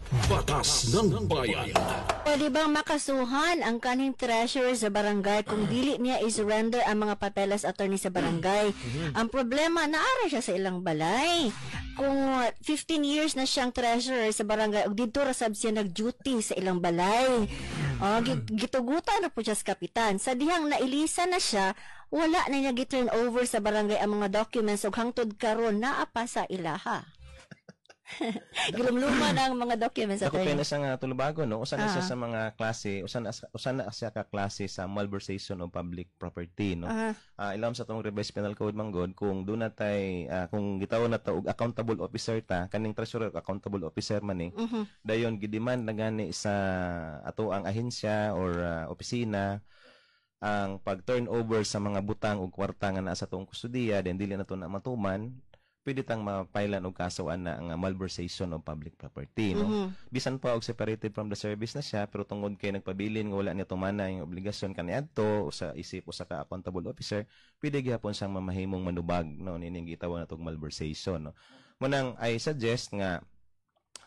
Batas ng Bayan. Pwede bang makasuhan ang kaning treasurer sa barangay kung dili niya i-surrender ang mga papeles attorney sa barangay? Ang problema, naara siya sa ilang balay. Kung 15 years na siyang treasurer sa barangay, og dito rasab siya nag-duty sa ilang balay. Gitugutan na po siya sa kapitan. Sa dihang nailisa na siya, wala na niya gi-turn over sa barangay ang mga documents ug hangtod karon naa pa sa ilaha. Gilumluman ang mga documents Ako attorney. pena sa nga tulubago, no? Usan na siya sa mga klase, usan na siya ka klase sa malversation of public property, no? Ilawom sa tong revised penal code manggod kung do na tay kung gitawon na ta og accountable officer ta, kaning treasurer accountable officer man ni. Dayon gidemand na gani sa ato ang ahensya or opisina ang pag-turnover sa mga butang ug kwarta nga naa sa tong kustudiya, then dili na to na matuman, pwede tang mapailan og kasoan na ang malversation of public property, no? Bisan pa og separated from the service na siya, pero tungod kay nagpabilin nga wala niya tumana yung obligasyon kaniadto sa isip usa ka accountable officer, pwede gyapon siyang mamahimong manubag, no, nining gitawag na tong malversation, no? Munang I suggest nga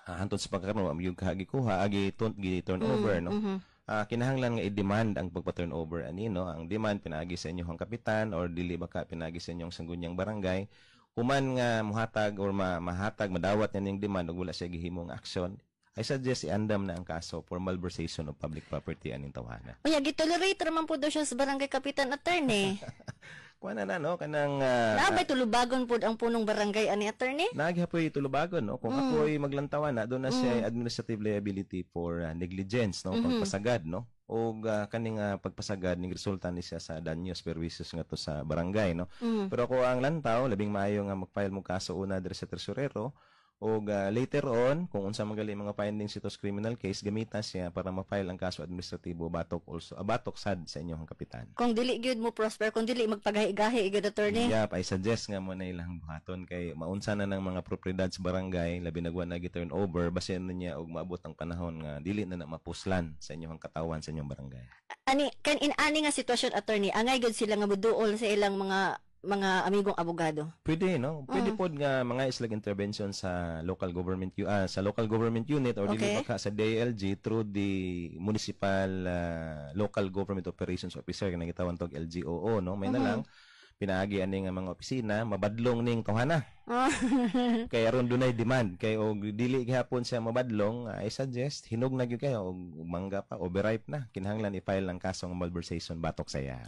hantod sa pagkakaroon yung gikuha agi turn over, no? Kinahanglan nga i-demand ang pagpa-turn over ani, no? Ang demand pinaagi sa inyong kapitan or dili baka pinaagi sa inyong sanggunyang barangay. Kuman nga muhatag or mahatag madawat niya ning demand ug wala siya gihimong action, I suggest i-andam na ang kaso for malversation of public property aning tawhana. Oya, gitolerate raman po daw siya sa barangay kapitan attorney. Kuana na, no, kanang Naabay tulubagon po ang punong barangay ani attorney? naghapoy tulubagon, no, kung ako'y maglantawan na doon na siya administrative liability for negligence, no, pagpasagad, no, o kaning pagpasagad ning resulta ni siya sa danyos perwissos nga to sa barangay, no. Pero ako ang lantaw labing maayo nga mag-file mo kaso una diri sa tresurero o later on kung unsa magaling mga findings ito sa criminal case gamita siya para ma-file ang kaso administratibo batok also batok sad sa inyong kapitan. Kung dili gyud mo prosper, kung dili magpagahi-gahi gyud attorney. Yep, I suggest nga mo na ilang buhaton kay maunsa na ng mga propriedad sa barangay labi nagwa na gi-turn over basin na niya og maabot ang panahon nga dili na mapuslan sa inyong katawan sa inyong barangay. Ani ani nga sitwasyon attorney, angay gyud sila nga moduol sa ilang mga amigong abogado. Pwede, no? Pwede pod nga mga islag intervention sa local government sa local government unit or dili baka sa DILG through the municipal local government operations officer nga gitawag tog LGOO, no? May na lang pinaagi ani nga mga opisina mabadlong ning tawhana. Kay aron dunay demand kay og dili gihapon siya mabadlong, I suggest hinog na gyud kayo og mangga pa overripe na kinahanglan i-file ang kaso ng malversation batok sa iya.